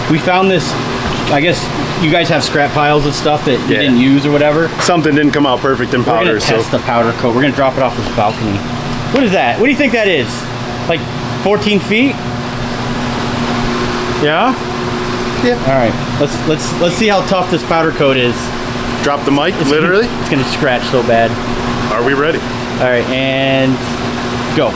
We found this, I guess you guys have scrap piles of stuff that you didn't use or whatever. Something didn't come out perfect in powder. We're gonna test the powder coat. We're gonna drop it off this balcony. What is that? What do you think that is? Like 14 feet? Yeah? Yeah. All right, let's see how tough this powder coat is. Drop the mic, literally. It's gonna scratch so bad. Are we ready? All right, and go.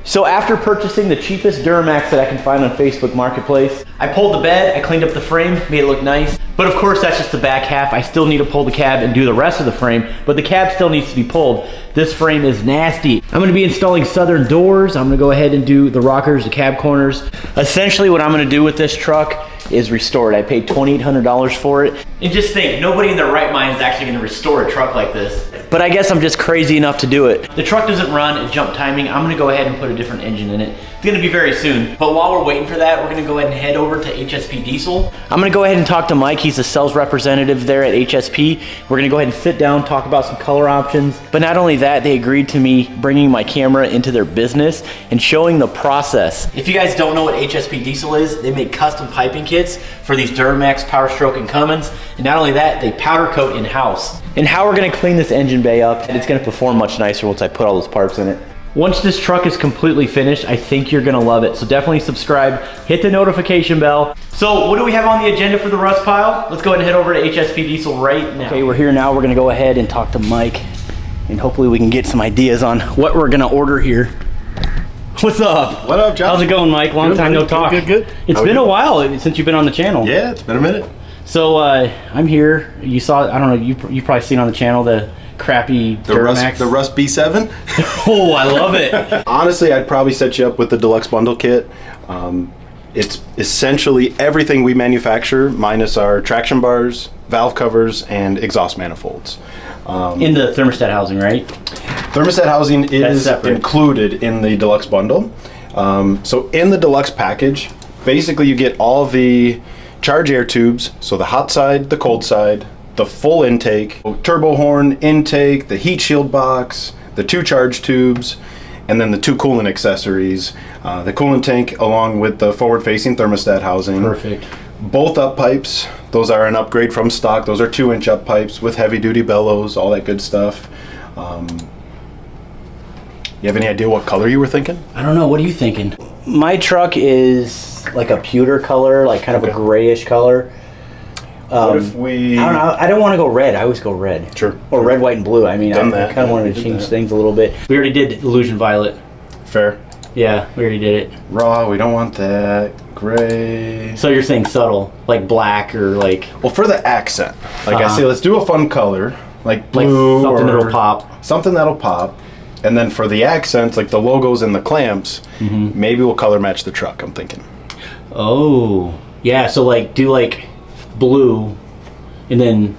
So after purchasing the cheapest Duramax that I can find on Facebook Marketplace, I pulled the bed, I cleaned up the frame, made it look nice. But of course, that's just the back half. I still need to pull the cab and do the rest of the frame, but the cab still needs to be pulled. This frame is nasty. I'm gonna be installing southern doors. I'm gonna go ahead and do the rockers, the cab corners. Essentially what I'm gonna do with this truck is restore it. I paid $2,800 for it. And just think, nobody in their right mind is actually gonna restore a truck like this. But I guess I'm just crazy enough to do it. The truck doesn't run at jump timing. I'm gonna go ahead and put a different engine in it. It's gonna be very soon. But while we're waiting for that, we're gonna go ahead and head over to HSP Diesel. I'm gonna go ahead and talk to Mike. He's a sales representative there at HSP. We're gonna go ahead and sit down, talk about some color options. But not only that, they agreed to me bringing my camera into their business and showing the process. If you guys don't know what HSP Diesel is, they make custom piping kits for these Duramax, Powerstroke, and Cummins. And not only that, they powder coat in-house. And how we're gonna clean this engine bay up, and it's gonna perform much nicer once I put all those parts in it. Once this truck is completely finished, I think you're gonna love it. So definitely subscribe, hit the notification bell. So what do we have on the agenda for the rust pile? Let's go ahead and head over to HSP Diesel right now. Okay, we're here now. We're gonna go ahead and talk to Mike, and hopefully we can get some ideas on what we're gonna order here. What's up? What up, John? How's it going, Mike? Long time no talk. Good. It's been a while since you've been on the channel. Yeah, it's been a minute. So I'm here. You saw, I don't know, you've probably seen on the channel the crappy Duramax. The Rust B7. Oh, I love it. Honestly, I'd probably set you up with the deluxe bundle kit. It's essentially everything we manufacture minus our traction bars, valve covers, and exhaust manifolds. In the thermostat housing, right? Thermostat housing is included in the deluxe bundle. So in the deluxe package, basically you get all the charge air tubes, so the hot side, the cold side, the full intake, turbo horn intake, the heat shield box, the 2 charge tubes, and then the 2 coolant accessories, the coolant tank along with the forward-facing thermostat housing. Perfect. Both up pipes, those are an upgrade from stock. Those are 2-inch up pipes with heavy-duty bellows, all that good stuff. You have any idea what color you were thinking? I don't know. What are you thinking? My truck is like a pewter color, like kind of a grayish color. What if we... I don't know. I don't want to go red. I always go red. Sure. Or red, white, and blue. I mean, I kind of wanted to change that. things a little bit. We already did illusion violet. Fair. Yeah, we already did it. Raw, we don't want that. Gray. So you're saying subtle, like black or like... Well, for the accent, like I say, let's do a fun color, like blue, like something that'll pop. Something that'll pop. And then for the accents, like the logos and the clamps, maybe we'll color match the truck, I'm thinking. Oh, yeah, so like do like blue, and then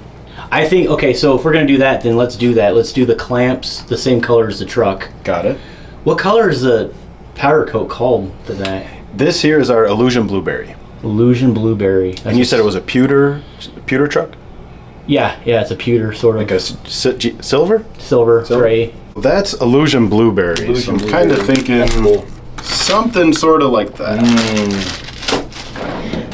I think, okay, so if we're gonna do that, then let's do that. Let's do the clamps the same color as the truck. Got it. What color is the powder coat called for that? This here is our Illusion Blueberry. Illusion Blueberry. And you said it was a pewter truck? Yeah, it's a pewter sort of. Like a silver? Silver, gray. That's Illusion Blueberry. So I'm kind of thinking something sort of like that.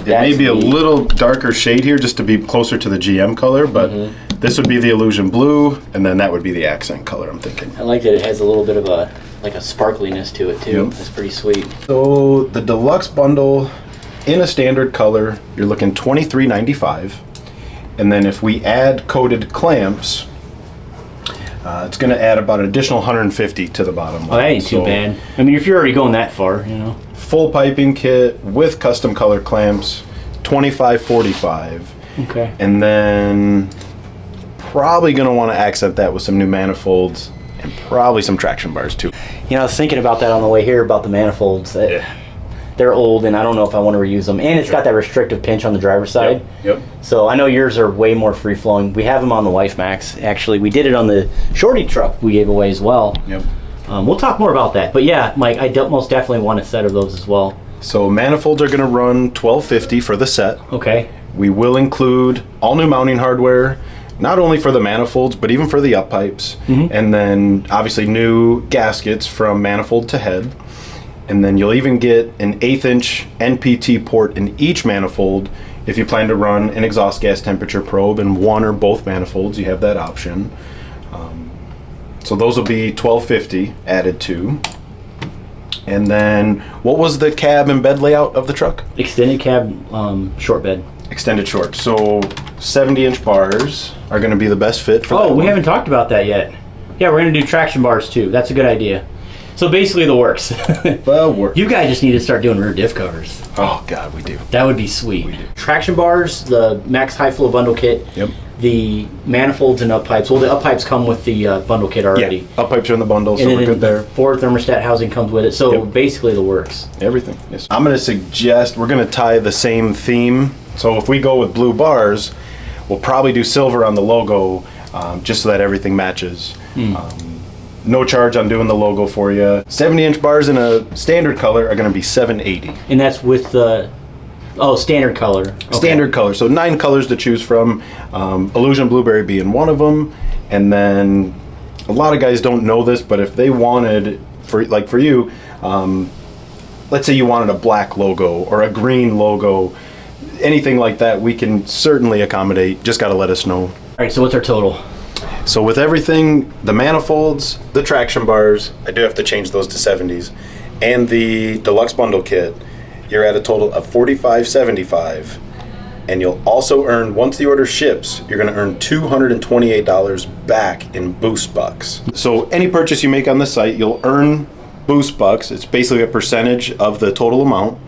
It may be a little darker shade here just to be closer to the GM color, but this would be the Illusion Blue, and then that would be the accent color, I'm thinking. I like that it has a little bit of a sparkliness to it too. Yep. That's pretty sweet. So the deluxe bundle in a standard color, you're looking $23.95. And then if we add coated clamps, it's going to add about an additional $150 to the bottom line. Oh, that ain't too bad. I mean, if you're already going that far, you know. Full piping kit with custom color clamps, $25.45. Okay. And then probably going to want to accent that with some new manifolds and probably some traction bars too. You know, I was thinking about that on the way here about the manifolds. They're old, and I don't know if I want to reuse them. And it's got that restrictive pinch on the driver's side. Yep. So I know yours are way more free-flowing. We have them on the Wife Max. Actually, we did it on the Shorty truck we gave away as well. Yep. We'll talk more about that. But yeah, Mike, I most definitely want a set of those as well. So manifolds are going to run $12.50 for the set. Okay. We will include all new mounting hardware, not only for the manifolds, but even for the up pipes. And then obviously new gaskets from manifold to head. And then you'll even get an 1/8 inch NPT port in each manifold. If you plan to run an exhaust gas temperature probe in one or both manifolds, you have that option. So those will be $12.50 added to. And then, what was the cab and bed layout of the truck? Extended cab, short bed. Extended short. So 70-inch bars are going to be the best fit for that. Oh, we haven't talked about that yet. Yeah, we're going to do traction bars too. That's a good idea. So basically the works. Well, you guys just need to start doing rear diff covers. Oh, God, we do. That would be sweet. Traction bars, the max high flow bundle kit. Yep. The manifolds and up pipes. Well, the up pipes come with the bundle kit already. Yeah, up pipes are in the bundle, so and we're good there. Forward thermostat housing comes with it. So basically the works. Everything. Yes. I'm going to suggest we're going to tie the same theme. So if we go with blue bars, we'll probably do silver on the logo, just so that everything matches. No charge on doing the logo for you. 70-inch bars in a standard color are going to be $7.80. And that's with the standard color. Okay. Standard color. So 9 colors to choose from. Illusion Blueberry being one of them. And then a lot of guys don't know this, but if they wanted, for you, let's say you wanted a black logo or a green logo, anything like that, we can certainly accommodate. Just got to let us know. All right, so what's our total? So with everything, the manifolds, the traction bars, I do have to change those to 70s, and the deluxe bundle kit, you're at a total of $45.75. And you'll also earn, once the order ships, you're going to earn $228 back in boost bucks. So any purchase you make on the site, you'll earn boost bucks. It's basically a percentage of the total amount.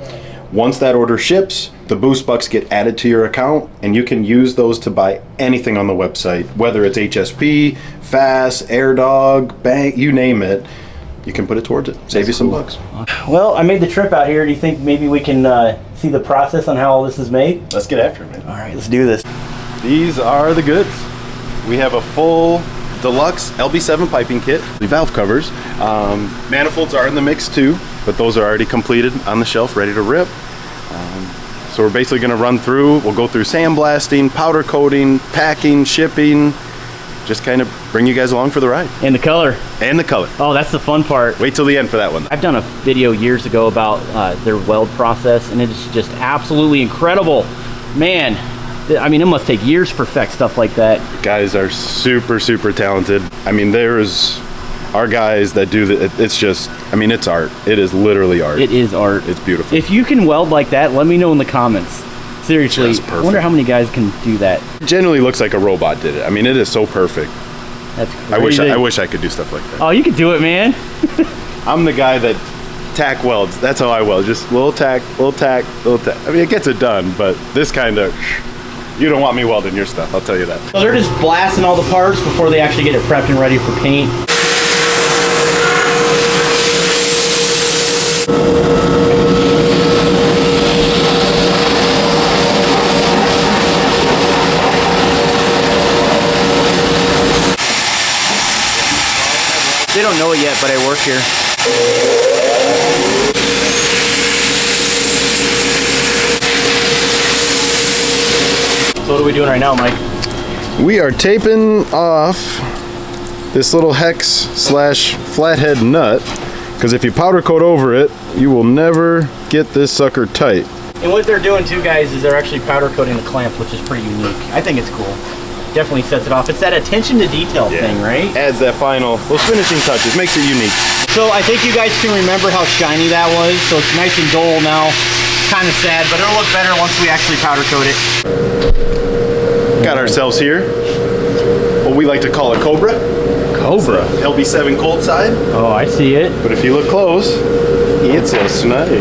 Once that order ships, the boost bucks get added to your account, and you can use those to buy anything on the website, whether it's HSP, FAST, AirDog, Bank, you name it. You can put it towards it. Save you some bucks. Well, I made the trip out here. Do you think maybe we can see the process on how all this is made? Let's get after it, man. All right, let's do this. These are the goods. We have a full deluxe LB7 piping kit, the valve covers. Manifolds are in the mix too, but those are already completed on the shelf, ready to rip. So we're basically going to run through, we'll go through sandblasting, powder coating, packing, shipping, just kind of bring you guys along for the ride. And the color. And the color. Oh, that's the fun part. Wait till the end for that one. I've done a video years ago about their weld process, and it's just absolutely incredible. Man, I mean, it must take years to perfect stuff like that. Guys are super, super talented. I mean, there's our guys that do that. It's just, I mean, it's art. It is literally art. It is art. It's beautiful. If you can weld like that, let me know in the comments. Seriously, I wonder how many guys can do that. It generally looks like a robot did it. I mean, it is so perfect. That's crazy. I wish I could do stuff like that. Oh, you could do it, man. I'm the guy that tack welds. That's how I weld. Just little tack, little tack, little tack. I mean, it gets it done, but this kind of, you don't want me welding your stuff, I'll tell you that. So they're just blasting all the parts before they actually get it prepped and ready for paint. They don't know it yet, but I work here. So what are we doing right now, Mike? We are taping off this little hex slash flathead nut, because if you powder coat over it, you will never get this sucker tight. And what they're doing too, guys, is they're actually powder coating the clamp, which is pretty unique. I think it's cool. Definitely sets it off. It's that attention to detail thing, right? Adds that final, those finishing touches, makes it unique. So I think you guys can remember how shiny that was. So it's nice and dull now. Kind of sad, but it'll look better once we actually powder coat it. Got ourselves here what we like to call a Cobra. Cobra? LB7 cold side. Oh, I see it. But if you look close, it's a snake.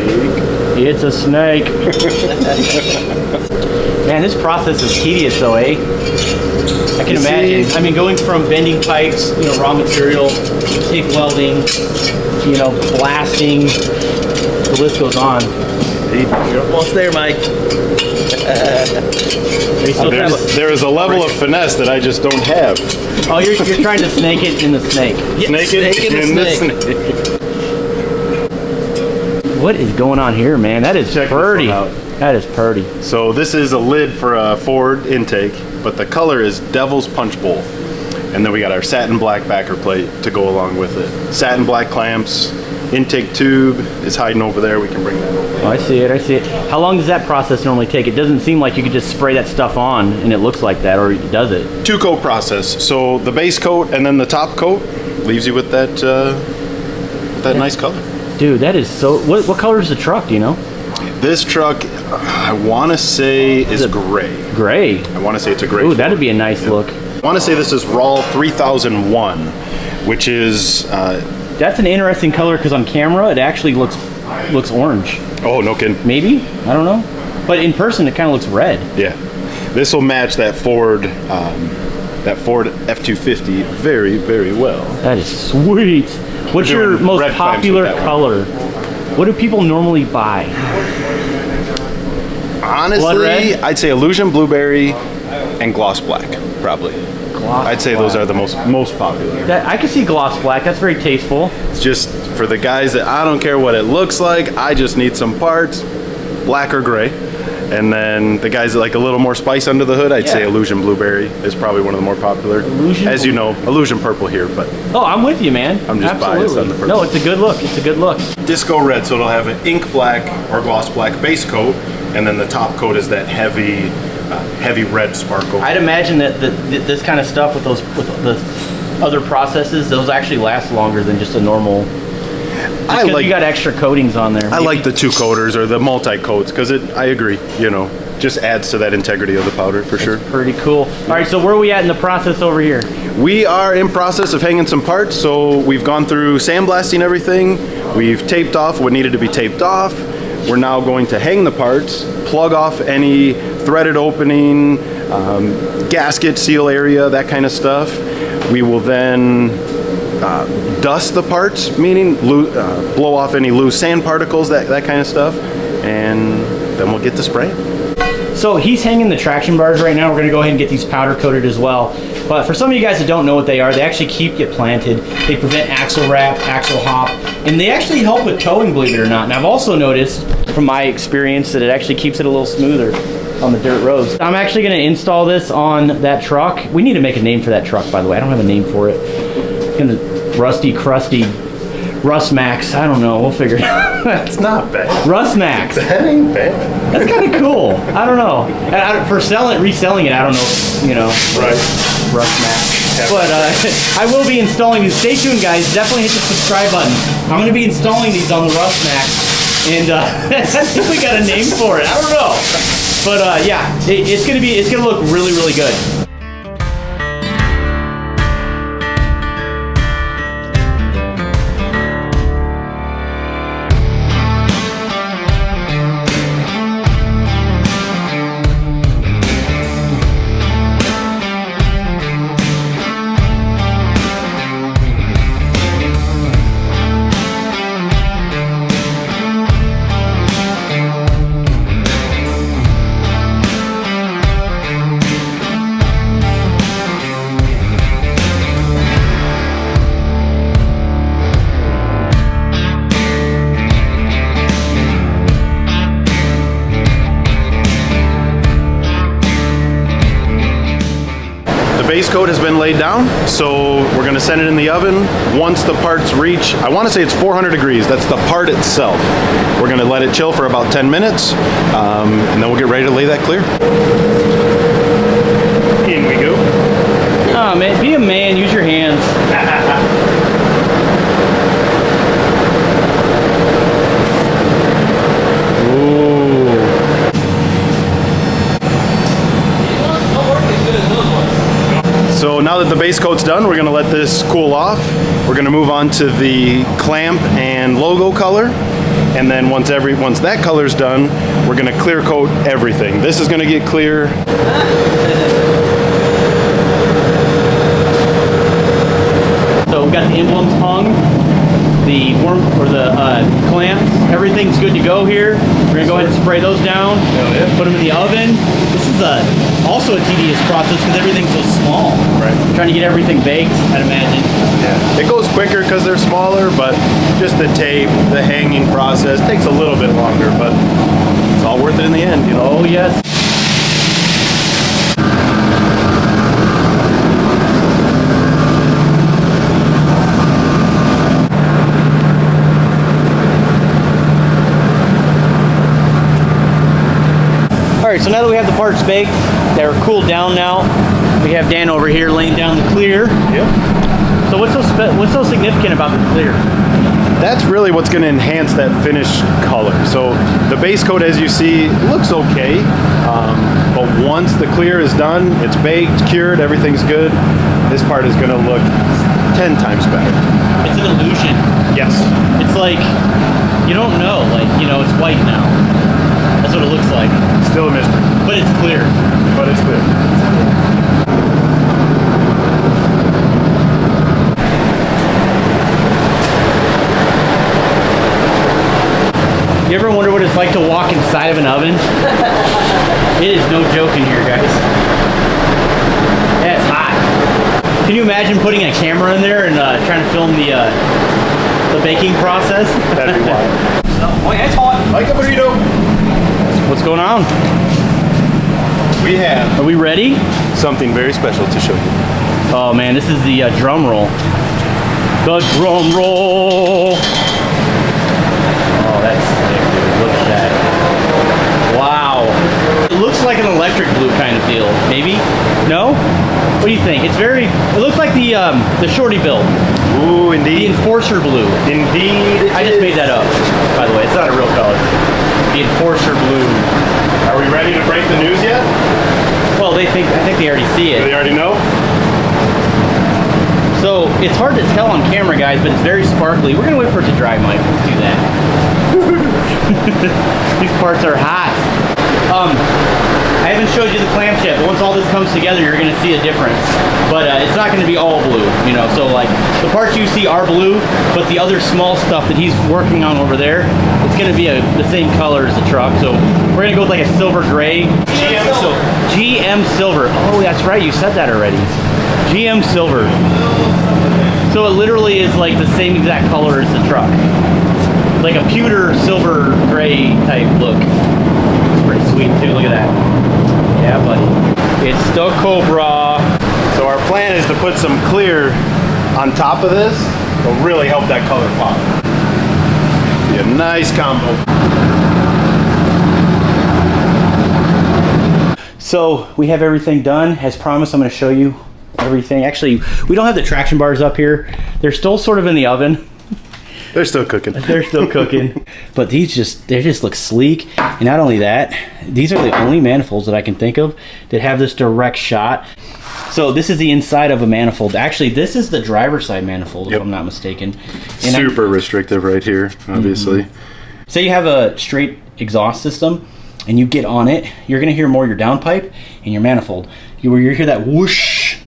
It's a snake. Man, this process is tedious though, eh? I can imagine. I mean, going from bending pipes, you know, raw material, TIG welding, you know, blasting, the list goes on. You're almost there, Mike. There is a level of finesse that I just don't have. Oh, you're trying to snake it in the snake. Snake it in the snake. What is going on here, man? That is pretty. That is pretty. So this is a lid for a Ford intake, but the color is Devil's Punch Bowl. And then we got our satin black backer plate to go along with it. Satin black clamps, intake tube is hiding over there. We can bring that over. Oh, I see it, I see it. How long does that process normally take? It doesn't seem like you could just spray that stuff on and it looks like that, or does it? 2-coat process. So the base coat and then the top coat leaves you with that nice color. Dude, that is so... What color is the truck, do you know? This truck, I want to say, is gray. Gray? I want to say it's a gray. Ooh, that'd be a nice look. I want to say this is RAL 3001, which is... That's an interesting color because on camera it actually looks orange. Oh, no kidding. Maybe? I don't know. But in person it kind of looks red. Yeah. This will match that Ford F-250 very, very well. That is sweet. What's your most popular color? What do people normally buy? Honestly, I'd say Illusion Blueberry and Gloss Black, probably. I'd say those are the most popular. I can see Gloss Black. That's very tasteful. It's just for the guys that I don't care what it looks like. I just need some parts, black or gray. And then the guys that like a little more spice under the hood, I'd say Illusion Blueberry is probably one of the more popular. As you know, Illusion Purple here, but... Oh, I'm with you, man. I'm just biased on the purple. No, it's a good look. It's a good look. Disco Red, so it'll have an ink black or gloss black base coat, and then the top coat is that heavy red sparkle. I'd imagine that this kind of stuff with the other processes, those actually last longer than just a normal... you got extra coatings on there. I like the 2-coaters or the multi-coats because I agree, you know, just adds to that integrity of the powder for sure. Pretty cool. All right, so where are we at in the process over here? We are in process of hanging some parts, so we've gone through sandblasting everything. We've taped off what needed to be taped off. We're now going to hang the parts, plug off any threaded opening, gasket, seal area, that kind of stuff. We will then dust the parts, meaning blow off any loose sand particles, that kind of stuff, and then we'll get to spraying. So he's hanging the traction bars right now. We're going to go ahead and get these powder coated as well. But for some of you guys that don't know what they are, they actually keep you planted. They prevent axle wrap, axle hop, and they actually help with towing, believe it or not. And I've also noticed from my experience that it actually keeps it a little smoother on the dirt roads. I'm actually going to install this on that truck. We need to make a name for that truck, by the way. I don't have a name for it. Rusty, crusty, Rust-Max. I don't know. We'll figure it out. That's not bad. Rust-Max. That ain't bad. That's kind of cool. I don't know. For reselling it, I don't know. You know. Right. Rust-Max. But I will be installing these. Stay tuned, guys. Definitely hit the subscribe button. I'm going to be installing these on the Rust-Max, and I think we got a name for it. I don't know. But yeah, it's gonna look really, really good. Base coat has been laid down, so we're going to send it in the oven. Once the parts reach, I want to say it's 400 degrees, that's the part itself. We're going to let it chill for about 10 minutes, and then we'll get ready to lay that clear. In we go. Oh man, be a man, use your hands. So now that the base coat's done, we're gonna let this cool off. We're gonna move on to the clamp and logo color. And then once that color's done, we're gonna clear coat everything. This is gonna get clear. So we've got the emblems hung, the clamps, everything's good to go here. We're gonna go ahead and spray those down, put them in the oven. This is also a tedious process because everything's so small. Right. Trying to get everything baked, I'd imagine. Yeah. It goes quicker because they're smaller, but just the tape, the hanging process takes a little bit longer, but it's all worth it in the end, you know? Oh yes. right, so now that we have the parts baked, they're cooled down now, we have Dan over here laying down the clear. Yep. So what's so significant about the clear? That's really what's going to enhance that finished color. So the base coat, as you see, looks okay, but once the clear is done, it's baked, cured, everything's good, this part is going to look 10 times better. It's an illusion. Yes. It's like, you don't know, like, you know, it's white now. That's what it looks like. Still a mystery. But it's clear. But it's clear. You ever wonder what it's like to walk inside of an oven? It is no joke in here, guys. Yeah, it's hot. Can you imagine putting a camera in there and trying to film the baking process? That'd be wild. Oh yeah, it's hot. Like a burrito. What's going on? We have Are we ready? something very special to show you. Oh man, this is the drum roll. The drum roll. Oh, that's sick, dude. Look at that. Wow. It looks like an electric blue kind of deal. Maybe? No? What do you think? It looks like the shorty build. Ooh, The indeed. Enforcer blue. Indeed. I just made that up, by the way. It's not a real color. The Enforcer blue. Are we ready to break the news yet? Well, I think they already see Do it. they already know? So it's hard to tell on camera, guys, but it's very sparkly. We're gonna wait for it to dry, Mike. Let's do that. These parts are hot. I haven't showed you the clamps yet, but once all this comes together, you're gonna see a difference. But it's not gonna be all blue, you know. So like the parts you see are blue, but the other small stuff that he's working on over there, it's gonna be the same color as the truck. So we're gonna go with like a silver gray. GM silver. GM silver. Oh, that's right. You said that already. GM silver. So it literally is like the same exact color as the truck. Like a pewter silver gray type look. It's pretty sweet too. Look at that. Yeah, buddy. It's the Cobra. So our plan is to put some clear on top of this. It'll really help that color pop. Be a nice combo. So we have everything done. As promised, I'm going to show you everything. Actually, we don't have the traction bars up here. They're still sort of in the oven. They're still cooking. They're still cooking. But they just look sleek. And not only that, these are the only manifolds that I can think of that have this direct shot. So this is the inside of a manifold. Actually, this is the driver's side manifold, if I'm not mistaken. And Super restrictive right here, obviously. say you have a straight exhaust system and you get on it, you're going to hear more your downpipe and your manifold. You hear that whoosh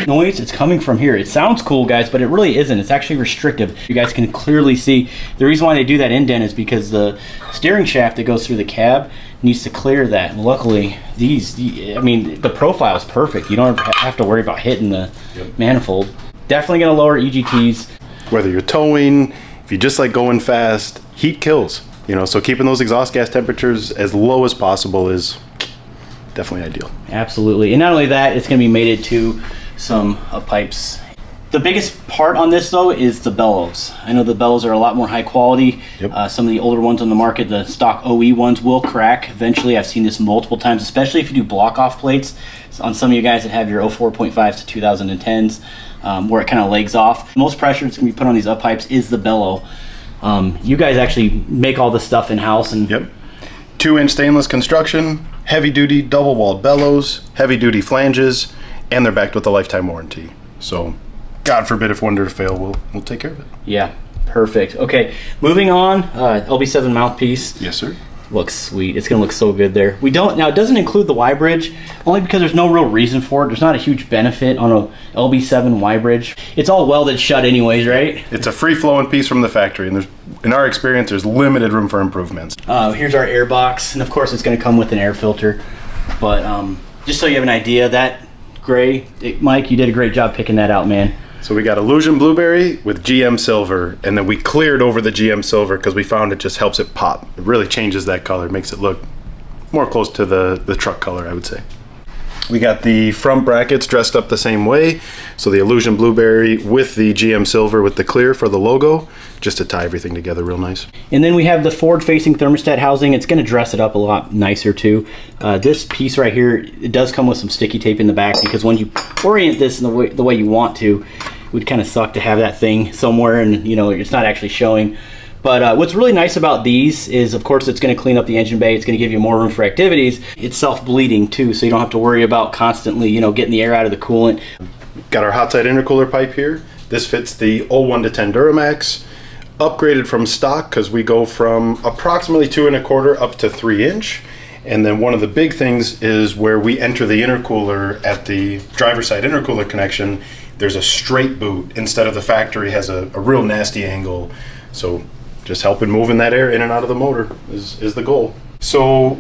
noise. It's coming from here. It sounds cool, guys, but it really isn't. It's actually restrictive. You guys can clearly see the reason why they do that indent is because the steering shaft that goes through the cab needs to clear that. And luckily, the profile is perfect. You don't have to worry about hitting the manifold. Definitely going to lower EGTs. Whether you're towing, if you just like going fast, heat kills. You know, so keeping those exhaust gas temperatures as low as possible is definitely ideal. Absolutely. And not only that, it's going to be mated to some pipes. The biggest part on this though is the bellows. I know the bellows are a lot more high quality. Yep. Some of the older ones on the market, the stock OE ones, will crack eventually. I've seen this multiple times, especially if you do block off plates on some of you guys that have your 04.5s to 2010s, where it kind of legs off. Most pressure that's going to be put on these up pipes is the bellow. You guys actually make all this stuff in-house. And Yep. 2-inch stainless construction, heavy duty double walled bellows, heavy duty flanges, and they're backed with a lifetime warranty. So God forbid if one were to fail, we'll take care of it. Yeah, perfect. Okay, moving on. LB7 mouthpiece. Yes, sir. Looks sweet. It's gonna look so good there. Now it doesn't include the Y bridge, only because there's no real reason for it. There's not a huge benefit on a LB7 Y bridge. It's all welded shut anyways, right? It's a free flowing piece from the factory, and in our experience, there's limited room for improvements. Here's our air box, and of course it's gonna come with an air filter. But just so you have an idea, that gray, Mike, you did a great job picking that out, man. So we got Illusion Blueberry with GM Silver, and then we cleared over the GM Silver because we found it just helps it pop. It really changes that color, makes it look more close to the truck color, I would say. We got the front brackets dressed up the same way. So the Illusion Blueberry with the GM Silver with the clear for the logo, just to tie everything together real nice. And then we have the forward-facing thermostat housing. It's going to dress it up a lot nicer too. This piece right here, it does come with some sticky tape in the back, because when you orient this in the way you want to, it would kind of suck to have that thing somewhere and it's not actually showing. But what's really nice about these is, of course, it's going to clean up the engine bay. It's going to give you more room for activities. It's self-bleeding too, so you don't have to worry about constantly, getting the air out of the coolant. Got our hot side intercooler pipe here. This fits the 01 to 10 Duramax. Upgraded from stock because we go from approximately 2 1/4 up to 3 inch. And then one of the big things is where we enter the intercooler at the driver's side intercooler connection, there's a straight boot instead of the factory has a real nasty angle. So just helping moving that air in and out of the motor is the goal. So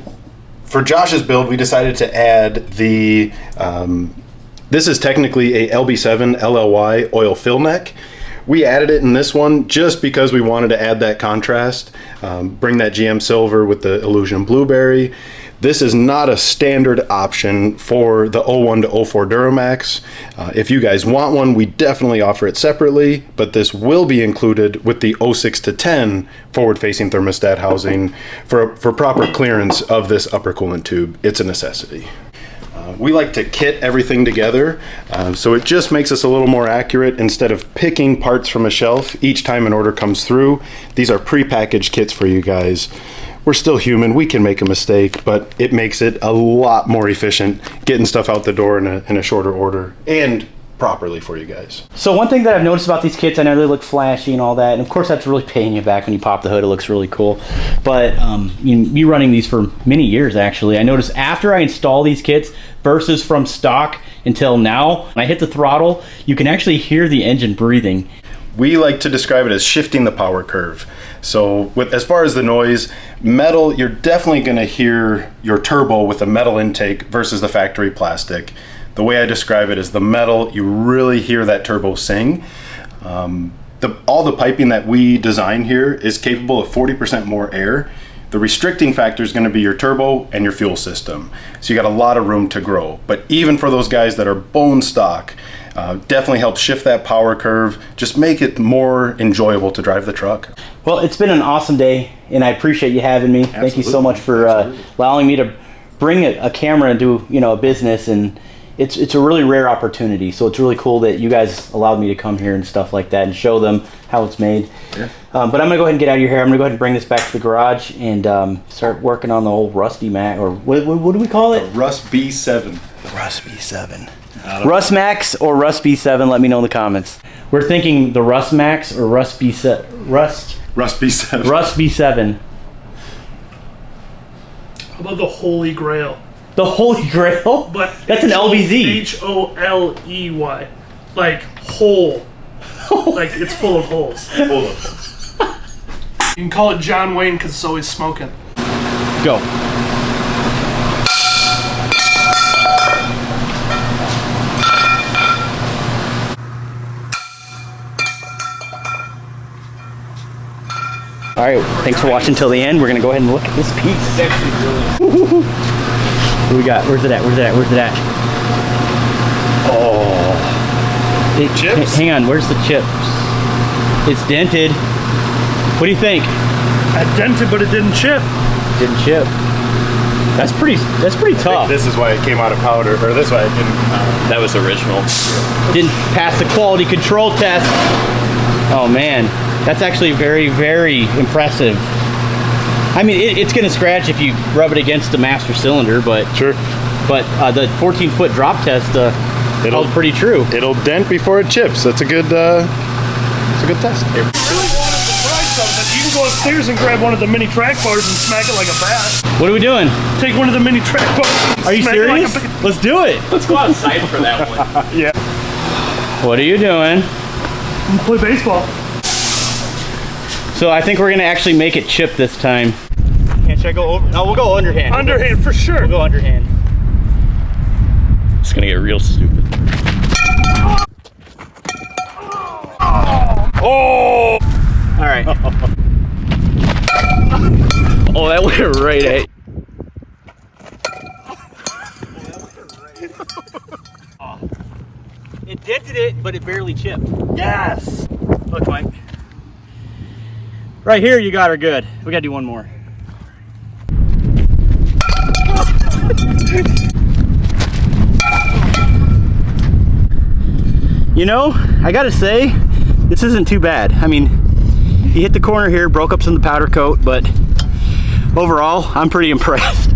for Josh's build, we decided to add the, this is technically a LB7 LLY oil fill neck. We added it in this one just because we wanted to add that contrast, bring that GM Silver with the Illusion Blueberry. This is not a standard option for the 01 to 04 Duramax. If you guys want one, we definitely offer it separately, but this will be included with the 06 to 10 forward-facing thermostat housing for proper clearance of this upper coolant tube. It's a necessity. We like to kit everything together, so it just makes us a little more accurate instead of picking parts from a shelf each time an order comes through. These are pre-packaged kits for you guys. We're still human, we can make a mistake, but it makes it a lot more efficient getting stuff out the door in a shorter order and properly for you guys. So one thing that I've noticed about these kits, I know they look flashy and all that, and of course that's really paying you back when you pop the hood. It looks really cool. But me running these for many years, actually, I noticed after I install these kits versus from stock until now, when I hit the throttle, you can actually hear the engine breathing. We like to describe it as shifting the power curve. So as far as the noise, metal, you're definitely going to hear your turbo with a metal intake versus the factory plastic. The way I describe it is the metal, you really hear that turbo sing. All the piping that we design here is capable of 40% more air. The restricting factor is going to be your turbo and your fuel system. So you got a lot of room to grow. But even for those guys that are bone stock, definitely helps shift that power curve, just make it more enjoyable to drive the truck. Well, it's been an awesome day, and I appreciate you having me. Absolutely. Thank you so much for allowing me to bring a camera and do a business, and it's a really rare opportunity. So it's really cool that you guys allowed me to come here and stuff like that and show them how it's made. Yeah. But I'm gonna go ahead and get out of your hair. I'm gonna go ahead and bring this back to the garage and start working on the old Rusty Mac, or what do we call it? Rust B7. Rust B7. Rust Max or Rust B7, let me know in the comments. We're thinking the Rust Max or Rust B7. Rust B7. Rust B7. How about the Holy Grail? The Holy Grail? But that's an LBZ. HOLEY. Like hole. Like it's full of holes. Full of holes. You can call it John Wayne because it's always smoking. Go. All right, thanks for watching till the end. We're gonna go ahead and look at this piece. It's actually really what do we got? Where's it at? Where's it at? Where's it at? Oh. Chips? Hang on, where's the chips? It's dented. What do you think? I dented, but it didn't chip. Didn't chip. That's pretty tough. This is why it came out of powder, or this way it didn't. That was original. Didn't pass the quality control test. Oh man, that's actually very, very impressive. I mean, it's gonna scratch if you rub it against the master cylinder, but Sure. But the 14-foot drop test held pretty true. It'll dent before it chips. That's a good. It's a good test. If you really wanted to try something, you can go upstairs and grab one of the mini track bars and smack it like a bat. What are we doing? Take one of the mini track bars. Are you serious? Let's do it. Let's go outside for that one. Yeah. What are you doing? I'm gonna play baseball. So I think we're gonna actually make it chip this time. Should I go over? No, we'll go underhand. Underhand for sure. We'll go underhand. It's gonna get real stupid. Oh! All right. Oh, that went right at. but it barely chipped. Yes! Look, Mike. Right here, you got her good. We gotta do one more. You know, I gotta say, this isn't too bad. I mean, he hit the corner here, broke up some of the powder coat, but overall, I'm pretty impressed.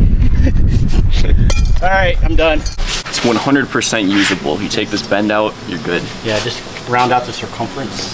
All right, I'm done. It's 100% usable. You take this bend out, you're good. Yeah, just round out the circumference.